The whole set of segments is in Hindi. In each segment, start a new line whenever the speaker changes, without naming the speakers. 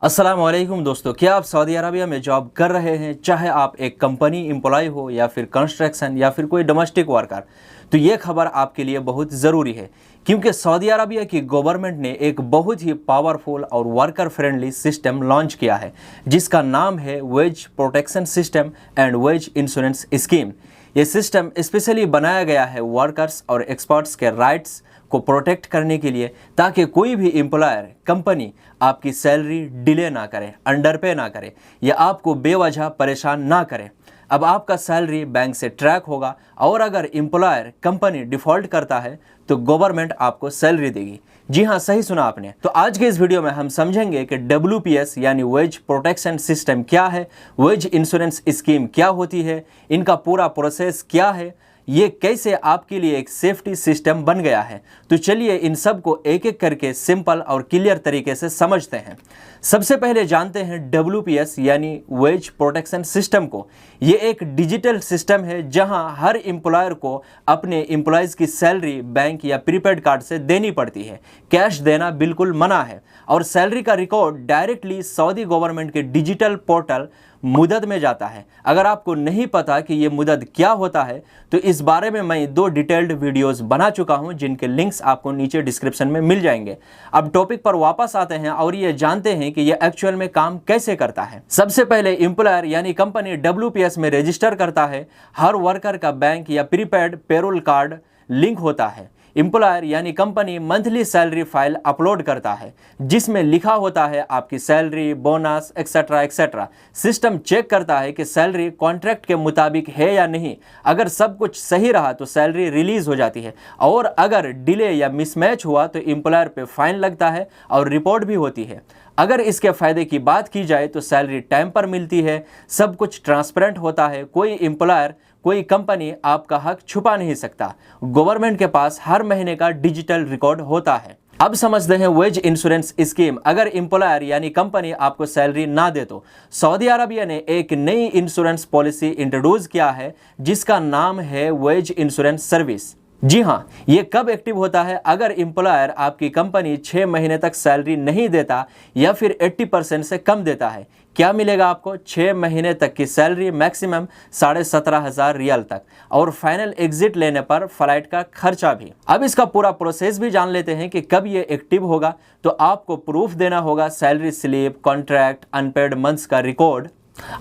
अस्सलामुअलैकुम दोस्तों, क्या आप सऊदी अरबिया में जॉब कर रहे हैं? चाहे आप एक कंपनी एम्प्लॉय हो या फिर कंस्ट्रक्शन या फिर कोई डोमेस्टिक वर्कर, तो ये खबर आपके लिए बहुत ज़रूरी है क्योंकि सऊदी अरबिया की गवर्नमेंट ने एक बहुत ही पावरफुल और वर्कर फ्रेंडली सिस्टम लॉन्च किया है जिसका नाम है wage protection system and wage insurance scheme. ये सिस्टम स्पेशली बनाया गया है वर्कर्स और एक्सपर्ट्स के राइट्स को प्रोटेक्ट करने के लिए, ताकि कोई भी एम्प्लॉयर कंपनी आपकी सैलरी डिले ना करे, अंडर पे ना करे या आपको बेवजह परेशान ना करे। अब आपका सैलरी बैंक से ट्रैक होगा और अगर एम्प्लॉयर कंपनी डिफ़ॉल्ट करता है तो गवर्नमेंट आपको सैलरी देगी। जी हाँ, सही सुना आपने। तो आज के इस वीडियो में हम समझेंगे कि WPS यानी वेज प्रोटेक्शन सिस्टम क्या है, वेज इंश्योरेंस स्कीम क्या होती है, इनका पूरा प्रोसेस क्या है, ये कैसे आपके लिए एक सेफ्टी सिस्टम बन गया है। तो चलिए इन सब को एक एक करके सिंपल और क्लियर तरीके से समझते हैं। सबसे पहले जानते हैं WPS यानी वेज प्रोटेक्शन सिस्टम को। ये एक डिजिटल सिस्टम है जहां हर एम्प्लॉयर को अपने एम्प्लॉयज़ की सैलरी बैंक या प्रीपेड कार्ड से देनी पड़ती है। कैश देना बिल्कुल मना है और सैलरी का रिकॉर्ड डायरेक्टली सऊदी गवर्नमेंट के डिजिटल पोर्टल मुदद में जाता है। अगर आपको नहीं पता कि ये मुदद क्या होता है तो इस बारे में मैं 2 डिटेल्ड वीडियोस बना चुका हूं जिनके लिंक्स आपको नीचे डिस्क्रिप्शन में मिल जाएंगे। अब टॉपिक पर वापस आते हैं और ये जानते हैं कि ये एक्चुअल में काम कैसे करता है। सबसे पहले एम्प्लॉयर यानी कंपनी WPS में रजिस्टर करता है। हर वर्कर का बैंक या प्रीपेड पेरोल कार्ड लिंक होता है। एम्प्लॉयर यानी company monthly salary file upload करता है जिसमें लिखा होता है आपकी salary, bonus etcetera etcetera. System check करता है कि सैलरी कॉन्ट्रैक्ट के मुताबिक है या नहीं। अगर सब कुछ सही रहा तो सैलरी रिलीज हो जाती है और अगर डिले या मिसमैच हुआ तो एम्प्लॉयर पे फाइन लगता है और रिपोर्ट भी होती है। अगर इसके फ़ायदे की बात की जाए तो सैलरी टाइम पर मिलती है, सब कुछ ट्रांसपेरेंट होता है, कोई एम्प्लॉयर कोई कंपनी आपका हक छुपा नहीं सकता। गवर्नमेंट के पास हर महीने का डिजिटल रिकॉर्ड होता है। अब समझते हैं वेज इंश्योरेंस स्कीम। अगर एम्प्लॉयर यानी कंपनी आपको सैलरी ना दे तो सऊदी अरबिया ने एक नई इंश्योरेंस पॉलिसी इंट्रोड्यूस किया है जिसका नाम है वेज इंश्योरेंस सर्विस। जी हाँ, ये कब एक्टिव होता है? अगर एम्प्लॉयर आपकी कंपनी 6 महीने तक सैलरी नहीं देता या फिर 80% से कम देता है। क्या मिलेगा आपको? 6 महीने तक की सैलरी, मैक्सिमम 17,500 रियाल तक, और फाइनल एग्जिट लेने पर फ्लाइट का खर्चा भी। अब इसका पूरा प्रोसेस भी जान लेते हैं कि कब ये एक्टिव होगा। तो आपको प्रूफ देना होगा, salary slip, contract, unpaid months का रिकॉर्ड,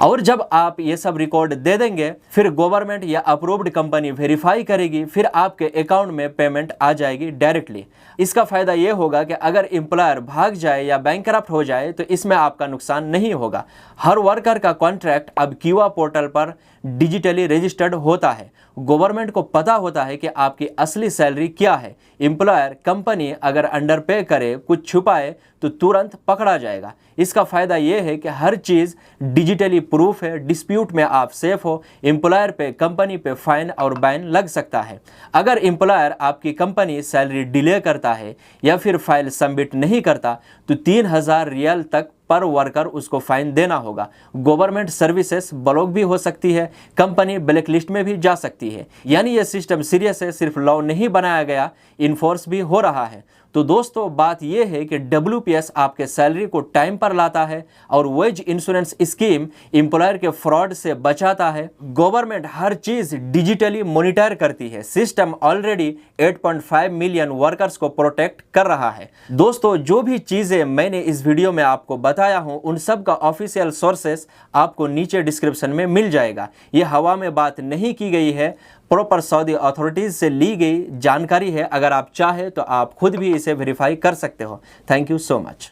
और जब आप ये सब रिकॉर्ड दे देंगे फिर गवर्नमेंट या अप्रूव्ड कंपनी वेरीफाई करेगी, फिर आपके अकाउंट में पेमेंट आ जाएगी डायरेक्टली। इसका फ़ायदा ये होगा कि अगर एम्प्लॉयर भाग जाए या बैंकरप्ट हो जाए तो इसमें आपका नुकसान नहीं होगा। हर वर्कर का कॉन्ट्रैक्ट अब क्यूआ पोर्टल पर डिजिटली रजिस्टर्ड होता है। गवर्नमेंट को पता होता है कि आपकी असली सैलरी क्या है। एम्प्लॉयर कंपनी अगर अंडर पे करे, कुछ छुपाए तो तुरंत पकड़ा जाएगा। इसका फ़ायदा ये है कि हर चीज़ डिजिटली प्रूफ है, डिस्प्यूट में आप सेफ हो। एम्प्लॉयर पे कंपनी पे फाइन और बैन लग सकता है। अगर एम्प्लॉयर आपकी कंपनी सैलरी डिले करता है या फिर फाइल सबमिट नहीं करता तो 3,000 रियाल तक पर वर्कर उसको फाइन देना होगा। गवर्नमेंट सर्विसेज ब्लॉक भी हो सकती है, कंपनी ब्लैक लिस्ट में भी जा सकती है। यानी ये सिस्टम सीरियस है, सिर्फ लॉ नहीं बनाया गया, इन्फोर्स भी हो रहा है। तो दोस्तों बात यह है कि WPS आपके सैलरी को टाइम पर लाता है और वेज इंश्योरेंस स्कीम एम्प्लॉयर के फ्रॉड से बचाता है। गवर्नमेंट हर चीज डिजिटली मॉनिटर करती है। सिस्टम ऑलरेडी 8.5 मिलियन वर्कर्स को प्रोटेक्ट कर रहा है। दोस्तों जो भी चीजें मैंने इस वीडियो में आपको बताया हूं उन सब का ऑफिशियल सोर्सेस आपको नीचे डिस्क्रिप्शन में मिल जाएगा। ये हवा में बात नहीं की गई है, प्रॉपर सऊदी अथॉरिटीज़ से ली गई जानकारी है। अगर आप चाहे तो आप खुद भी इसे वेरीफाई कर सकते हो। Thank you so much.